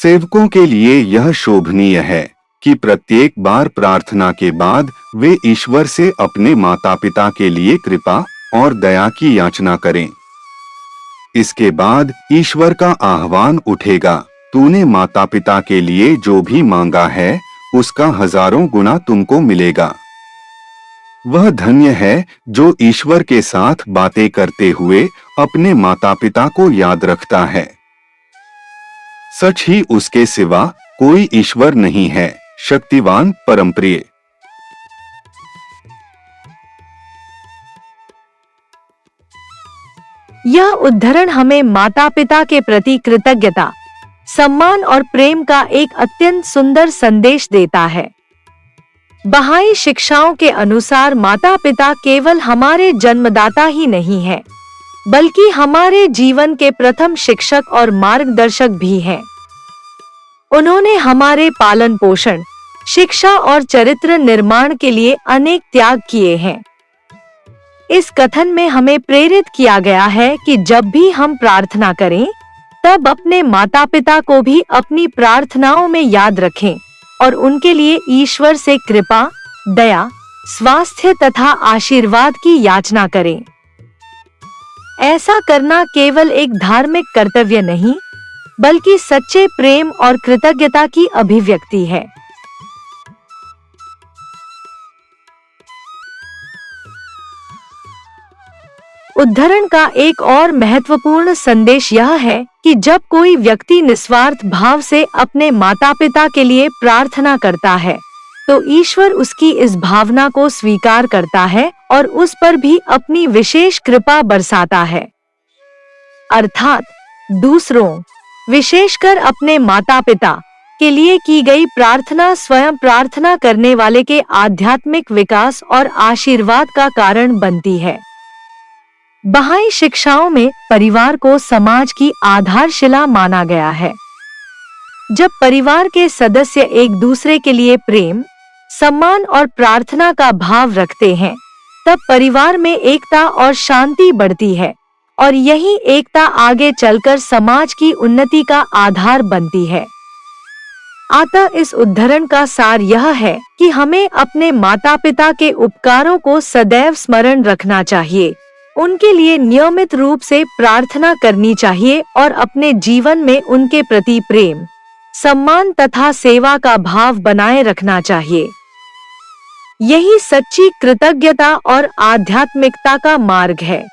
सेवकों के लिए यह शोभनीय है कि प्रत्येक बार प्रार्थना के बाद वे ईश्वर से अपने माता पिता के लिए कृपा और दया की याचना करें। इसके बाद ईश्वर का आह्वान उठेगा, तूने माता पिता के लिए जो भी मांगा है उसका हजारों गुना तुमको मिलेगा। वह धन्य है जो ईश्वर के साथ बातें करते हुए अपने माता पिता को याद रखता है। सच ही उसके सिवा कोई ईश्वर नहीं है। शक्तिवान परमप्रिय। यह उद्धरण हमें माता पिता के प्रति कृतज्ञता, सम्मान और प्रेम का एक अत्यंत सुंदर संदेश देता है। बहाई शिक्षाओं के अनुसार माता पिता केवल हमारे जन्मदाता ही नहीं हैं, बल्कि हमारे जीवन के प्रथम शिक्षक और मार्गदर्शक भी हैं। उन्होंने हमारे पालन पोषण, शिक्षा और चरित्र निर्माण के लिए अनेक त्याग किए हैं। इस कथन में हमें प्रेरित किया गया है कि जब भी हम प्रार्थना करें, तब अपने माता पिता को भी अपनी प्रार्थनाओं में याद रखें और उनके लिए ईश्वर से कृपा, दया, स्वास्थ्य तथा आशीर्वाद की याचना करें। ऐसा करना केवल एक धार्मिक कर्तव्य नहीं, बल्कि सच्चे प्रेम और कृतज्ञता की अभिव्यक्ति है। उद्धरण का एक और महत्वपूर्ण संदेश यह है कि जब कोई व्यक्ति निस्वार्थ भाव से अपने माता पिता के लिए प्रार्थना करता है, तो ईश्वर उसकी इस भावना को स्वीकार करता है और उस पर भी अपनी विशेष कृपा बरसाता है। अर्थात दूसरों, विशेषकर अपने माता पिता के लिए की गई प्रार्थना स्वयं प्रार्थना करने वाले के आध्यात्मिक विकास और आशीर्वाद का कारण बनती है। बहाई शिक्षाओं में परिवार को समाज की आधारशिला माना गया है। जब परिवार के सदस्य एक दूसरे के लिए प्रेम, सम्मान और प्रार्थना का भाव रखते हैं, तब परिवार में एकता और शांति बढ़ती है और यही एकता आगे चलकर समाज की उन्नति का आधार बनती है। अतः इस उद्धरण का सार यह है कि हमें अपने माता पिता के उपकारों को सदैव स्मरण रखना चाहिए, उनके लिए नियमित रूप से प्रार्थना करनी चाहिए और अपने जीवन में उनके प्रति प्रेम, सम्मान तथा सेवा का भाव बनाए रखना चाहिए। यही सच्ची कृतज्ञता और आध्यात्मिकता का मार्ग है।